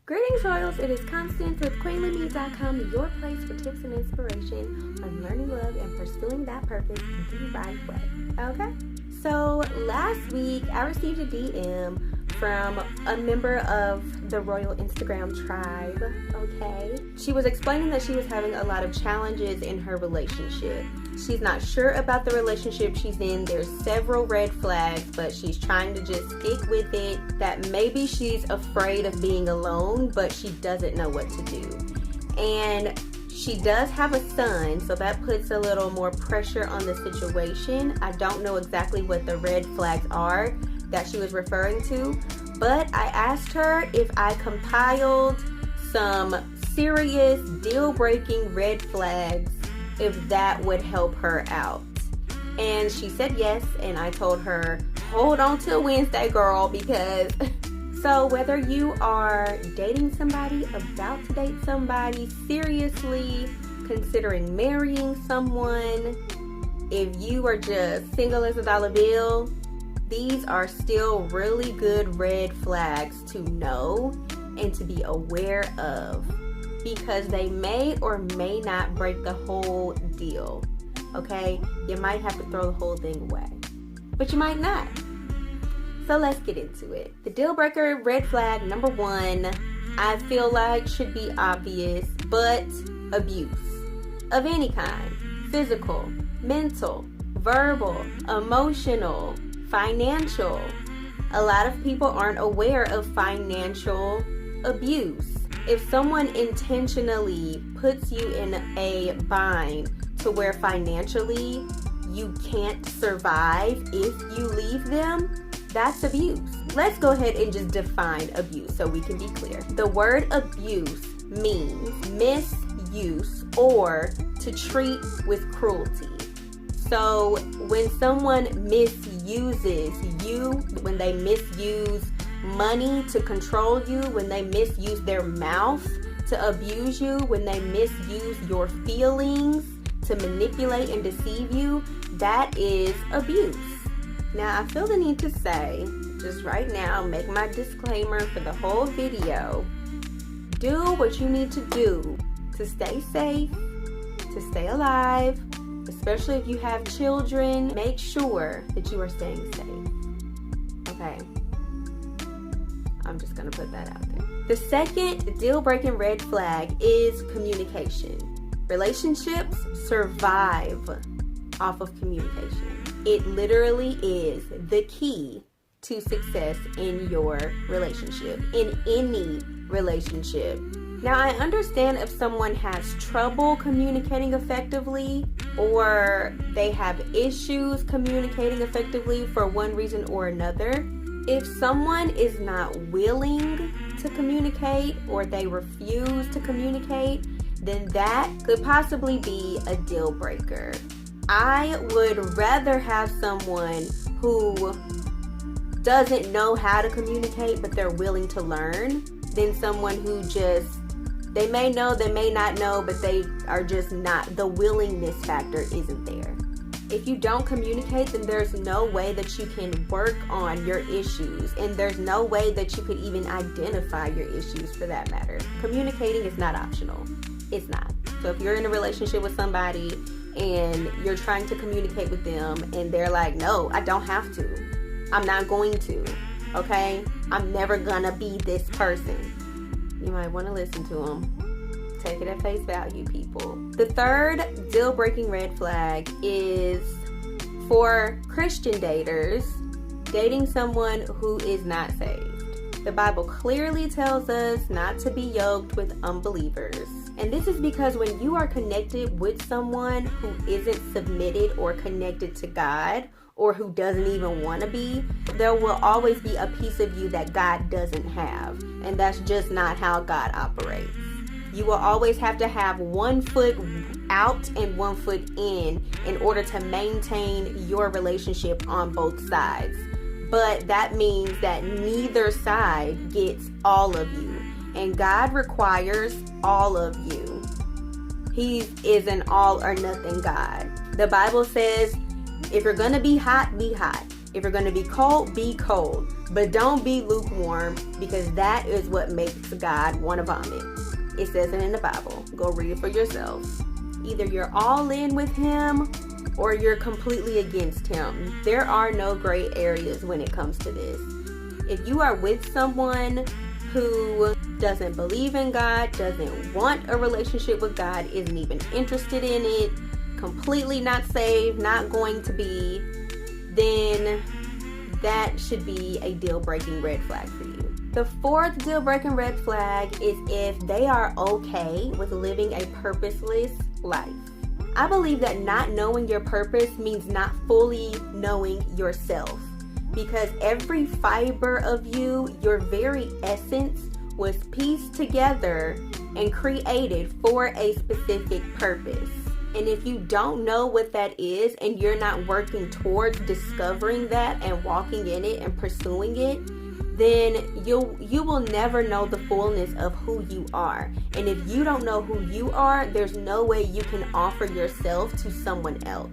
Greetings, Royals. It is Constance with QUEENLYME.com, your place for tips and inspiration on learning love and pursuing that purpose the right way. Okay? So last week, I received a DM from a member of the Royal Instagram tribe, okay? She was explaining that she was having a lot of challenges in her relationship. She's not sure about the relationship she's in. There's several red flags, but she's trying to just stick with it. That maybe she's afraid of being alone, but she doesn't know what to do. And she does have a son, so that puts a little more pressure on the situation. I don't know exactly what the red flags are that she was referring to, but I asked her if I compiled some serious deal-breaking red flags, if that would help her out. And she said yes, and I told her, hold on till Wednesday, girl, because so whether you are dating somebody, about to date somebody, seriously considering marrying someone, if you are just single as a dollar bill, these are still really good red flags to know and to be aware of, because they may or may not break the whole deal, okay? You might have to throw the whole thing away, but you might not. So let's get into it. The deal breaker red flag number 1, I feel like should be obvious, but abuse of any kind. Physical, mental, verbal, emotional, financial. A lot of people aren't aware of financial abuse. If someone intentionally puts you in a bind to where financially you can't survive if you leave them, that's abuse. Let's go ahead and just define abuse so we can be clear. The word abuse means misuse or to treat with cruelty. So when someone misuses you, when they misuse money to control you, when they misuse their mouth to abuse you, when they misuse your feelings to manipulate and deceive you, that is abuse. Now, I feel the need to say, just right now, make my disclaimer for the whole video. Do what you need to do to stay safe, to stay alive, especially if you have children. Make sure that you are staying safe. Okay? I'm just gonna put that out there. The second deal-breaking red flag is communication. Relationships survive off of communication. It literally is the key to success in your relationship, in any relationship. Now, I understand if someone has trouble communicating effectively, or they have issues communicating effectively for one reason or another. If someone is not willing to communicate, or they refuse to communicate, then that could possibly be a deal breaker. I would rather have someone who doesn't know how to communicate, but they're willing to learn, than someone who just, they may know, they may not know, but they are just not, the willingness factor isn't there. If you don't communicate, then there's no way that you can work on your issues, and there's no way that you could even identify your issues for that matter. Communicating is not optional. It's not. So if you're in a relationship with somebody and you're trying to communicate with them and they're like, no, I don't have to. I'm not going to. Okay? I'm never gonna be this person. You might want to listen to them. Take it at face value, people. The third deal-breaking red flag is for Christian daters, dating someone who is not saved. The Bible clearly tells us not to be yoked with unbelievers. And this is because when you are connected with someone who isn't submitted or connected to God, or who doesn't even want to be, there will always be a piece of you that God doesn't have. And that's just not how God operates. You will always have to have one foot out and one foot in order to maintain your relationship on both sides. But that means that neither side gets all of you. And God requires all of you. He is an all or nothing God. The Bible says, if you're going to be hot, be hot. If you're going to be cold, but don't be lukewarm, because that is what makes God want to vomit. It says it in the Bible. Go read it for yourself. Either you're all in with him or you're completely against him. There are no gray areas when it comes to this. If you are with someone who doesn't believe in God, doesn't want a relationship with God, isn't even interested in it, completely not saved, not going to be, then that should be a deal-breaking red flag for you. The fourth deal-breaking red flag is if they are okay with living a purposeless life. I believe that not knowing your purpose means not fully knowing yourself, because every fiber of you, your very essence, was pieced together and created for a specific purpose. And if you don't know what that is and you're not working towards discovering that and walking in it and pursuing it, then you will never know the fullness of who you are. And if you don't know who you are, there's no way you can offer yourself to someone else.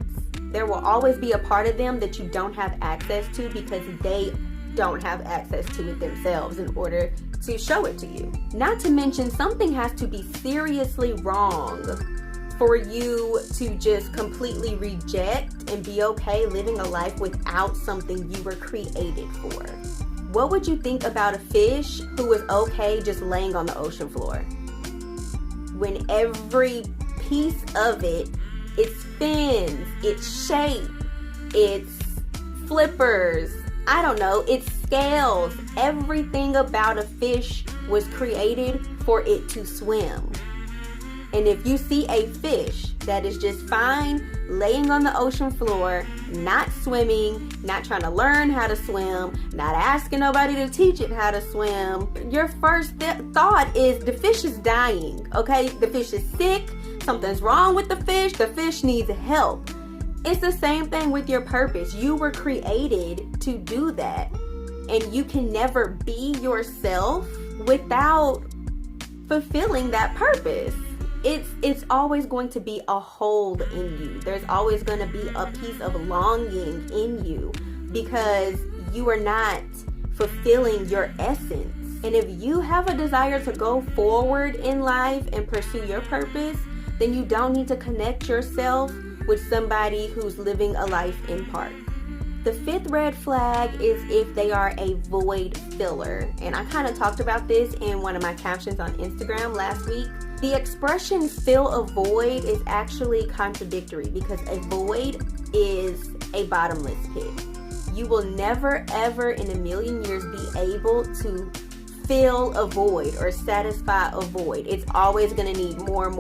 There will always be a part of them that you don't have access to because they don't have access to it themselves in order to show it to you. Not to mention, something has to be seriously wrong for you to just completely reject and be okay living a life without something you were created for. What would you think about a fish who was okay just laying on the ocean floor, when every piece of it, its fins, its shape, its flippers, I don't know, its scales, everything about a fish was created for it to swim? And if you see a fish that is just fine laying on the ocean floor, not swimming, not trying to learn how to swim, not asking nobody to teach it how to swim, your first thought is the fish is dying, okay? The fish is sick, something's wrong with the fish needs help. It's the same thing with your purpose. You were created to do that, and you can never be yourself without fulfilling that purpose. It's always going to be a hole in you. There's always going to be a piece of longing in you because you are not fulfilling your essence. And if you have a desire to go forward in life and pursue your purpose, then you don't need to connect yourself with somebody who's living a life in part. The fifth red flag is if they are a void filler. And I kind of talked about this in one of my captions on Instagram last week. The expression fill a void is actually contradictory because a void is a bottomless pit. You will never ever in a million years be able to fill a void or satisfy a void. It's always going to need more.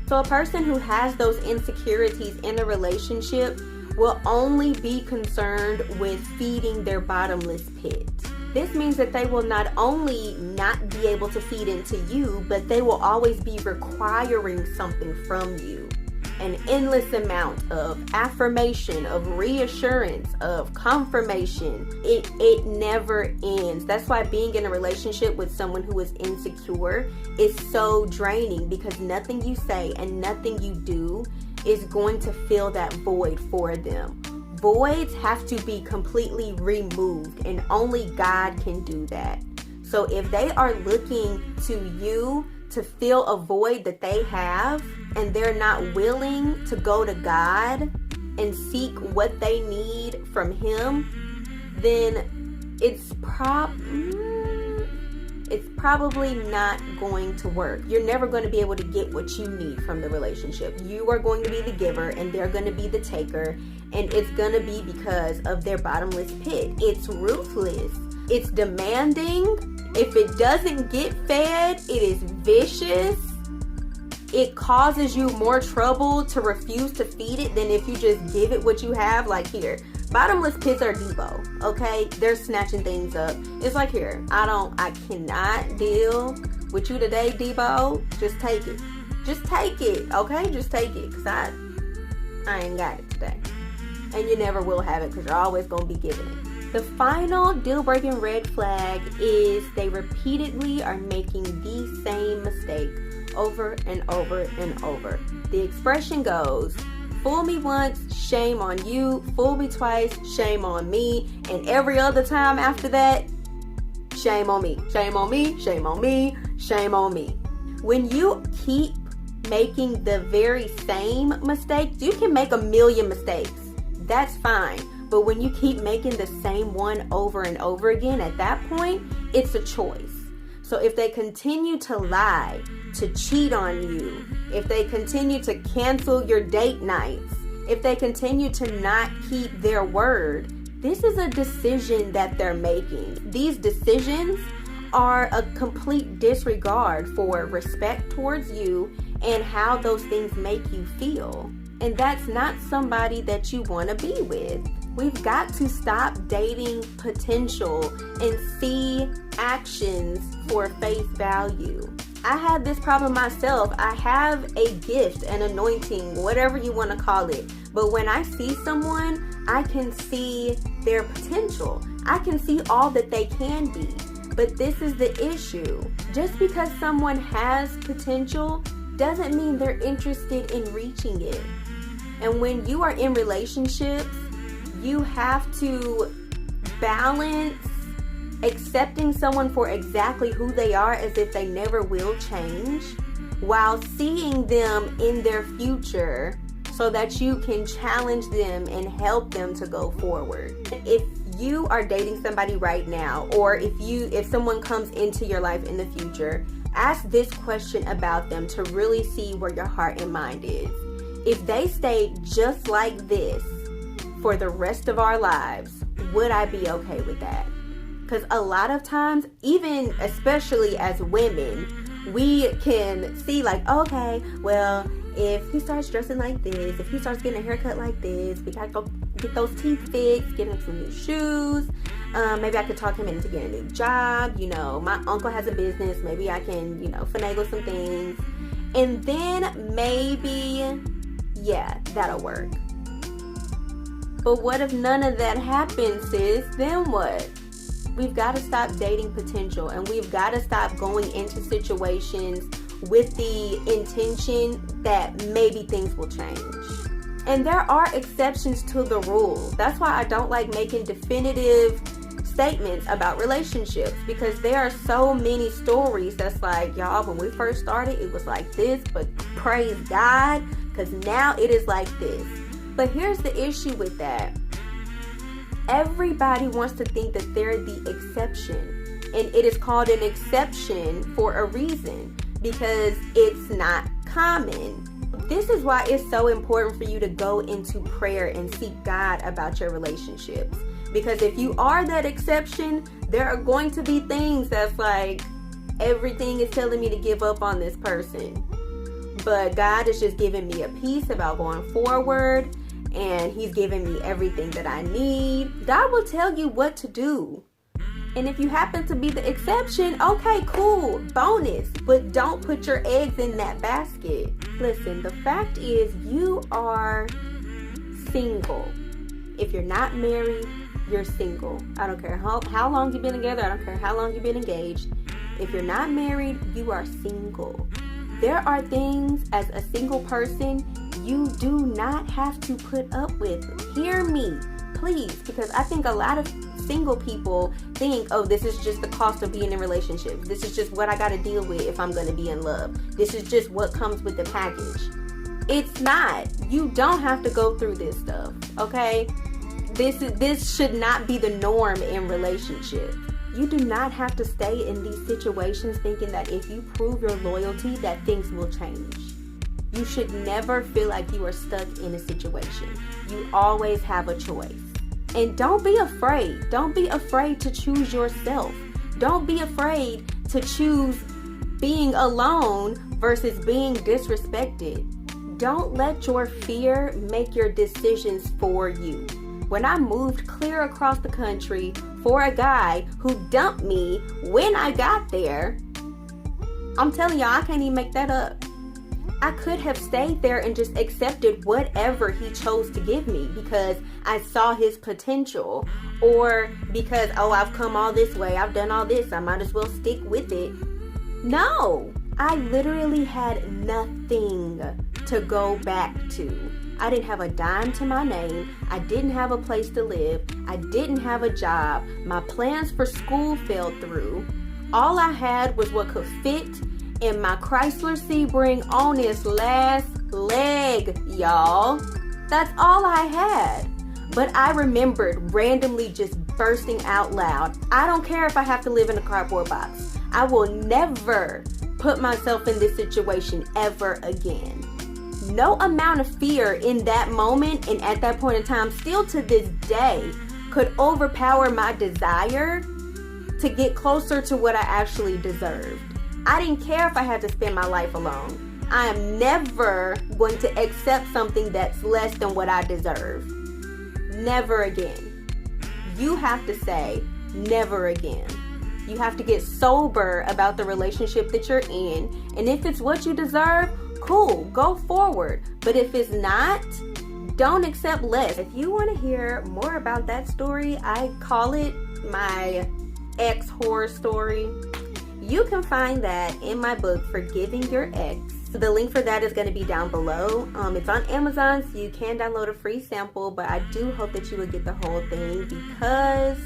So a person who has those insecurities in a relationship will only be concerned with feeding their bottomless pit. This means that they will not only not be able to feed into you, but they will always be requiring something from you. An endless amount of affirmation, of reassurance, of confirmation. It never ends. That's why being in a relationship with someone who is insecure is so draining, because nothing you say and nothing you do is going to fill that void for them. Voids have to be completely removed, and only God can do that. So if they are looking to you to fill a void that they have, and they're not willing to go to God and seek what they need from Him, then it's probably not going to work. You're never going to be able to get what you need from the relationship. You are going to be the giver and they're going to be the taker, and it's going to be because of their bottomless pit. It's ruthless. It's demanding. If it doesn't get fed, it is vicious. It causes you more trouble to refuse to feed it than if you just give it what you have. Like here, bottomless pits are Debo, okay? They're snatching things up. It's like here, I cannot deal with you today, Debo. Just take it. Just take it, okay? Just take it, because I ain't got it today. And you never will have it, because you're always going to be giving it. The final deal-breaking red flag is they repeatedly are making the same mistake over and over and over. The expression goes, fool me once, shame on you. Fool me twice, shame on me. And every other time after that, shame on me. Shame on me, shame on me, shame on me. When you keep making the very same mistakes, you can make a million mistakes. That's fine. But when you keep making the same one over and over again, at that point, it's a choice. So if they continue to lie, to cheat on you, if they continue to cancel your date nights, if they continue to not keep their word, this is a decision that they're making. These decisions are a complete disregard for respect towards you and how those things make you feel. And that's not somebody that you want to be with. We've got to stop dating potential and see actions for face value. I have this problem myself. I have a gift, an anointing, whatever you want to call it. But when I see someone, I can see their potential. I can see all that they can be. But this is the issue. Just because someone has potential doesn't mean they're interested in reaching it. And when you are in relationships, you have to balance accepting someone for exactly who they are as if they never will change, while seeing them in their future so that you can challenge them and help them to go forward. If you are dating somebody right now, or if someone comes into your life in the future, ask this question about them to really see where your heart and mind is. If they stayed just like this for the rest of our lives, would I be okay with that? Because a lot of times, even especially as women, we can see like, okay, well, if he starts dressing like this, if he starts getting a haircut like this, we gotta go get those teeth fixed, get him some new shoes. Maybe I could talk him into getting a new job. You know, my uncle has a business. Maybe I can, finagle some things. And then maybe, yeah, that'll work. But what if none of that happens, sis? Then what? We've got to stop dating potential, and we've got to stop going into situations with the intention that maybe things will change. And there are exceptions to the rule. That's why I don't like making definitive statements about relationships, because there are so many stories that's like, y'all, when we first started, it was like this, but praise God, because now it is like this. But here's the issue with that. Everybody wants to think that they're the exception. And it is called an exception for a reason, because it's not common. This is why it's so important for you to go into prayer and seek God about your relationships. Because if you are that exception, there are going to be things that's like, everything is telling me to give up on this person. But God is just giving me a peace about going forward. And he's giving me everything that I need. God will tell you what to do. And if you happen to be the exception, okay, cool, bonus. But don't put your eggs in that basket. Listen, the fact is you are single. If you're not married, you're single. I don't care how long you've been together. I don't care how long you've been engaged. If you're not married, you are single. There are things as a single person you do not have to put up with. Hear me, please, because I think a lot of single people think, oh, this is just the cost of being in relationships. This is just what I got to deal with if I'm going to be in love. This is just what comes with the package. It's not. You don't have to go through this stuff, okay? This should not be the norm in relationships. You do not have to stay in these situations thinking that if you prove your loyalty, that things will change. You should never feel like you are stuck in a situation. You always have a choice. And don't be afraid. Don't be afraid to choose yourself. Don't be afraid to choose being alone versus being disrespected. Don't let your fear make your decisions for you. When I moved clear across the country for a guy who dumped me when I got there, I'm telling y'all, I can't even make that up. I could have stayed there and just accepted whatever he chose to give me because I saw his potential, or because, oh, I've come all this way, I've done all this, I might as well stick with it. No, I literally had nothing to go back to. I didn't have a dime to my name. I didn't have a place to live. I didn't have a job. My plans for school fell through. All I had was what could fit in my Chrysler Sebring on its last leg, y'all. That's all I had. But I remembered randomly just bursting out loud. I don't care if I have to live in a cardboard box. I will never put myself in this situation ever again. No amount of fear in that moment and at that point in time, still to this day, could overpower my desire to get closer to what I actually deserved. I didn't care if I had to spend my life alone. I am never going to accept something that's less than what I deserve. Never again. You have to say never again. You have to get sober about the relationship that you're in. And if it's what you deserve, cool, go forward. But if it's not, don't accept less. If you want to hear more about that story, I call it my ex horror story. You can find that in my book, Forgiving Your Ex. The link for that is going to be down below. It's on Amazon, so you can download a free sample, but I do hope that you would get the whole thing because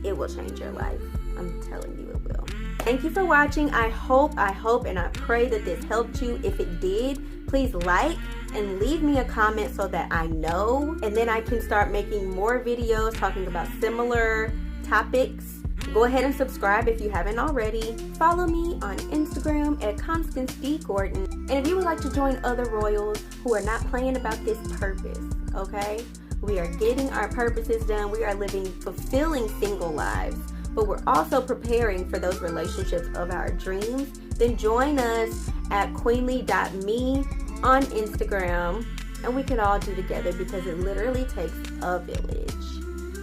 it will change your life. I'm telling you it will. Thank you for watching. I hope, and I pray that this helped you. If it did, please like and leave me a comment so that I know, and then I can start making more videos talking about similar topics. Go ahead and subscribe if you haven't already. Follow me on Instagram at Constance D. Gordon. And if you would like to join other royals who are not playing about this purpose, okay? We are getting our purposes done. We are living fulfilling single lives, but we're also preparing for those relationships of our dreams. Then join us at queenly.me on Instagram, and we can all do together because it literally takes a village.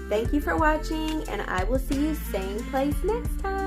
Thank you for watching, and I will see you same place next time.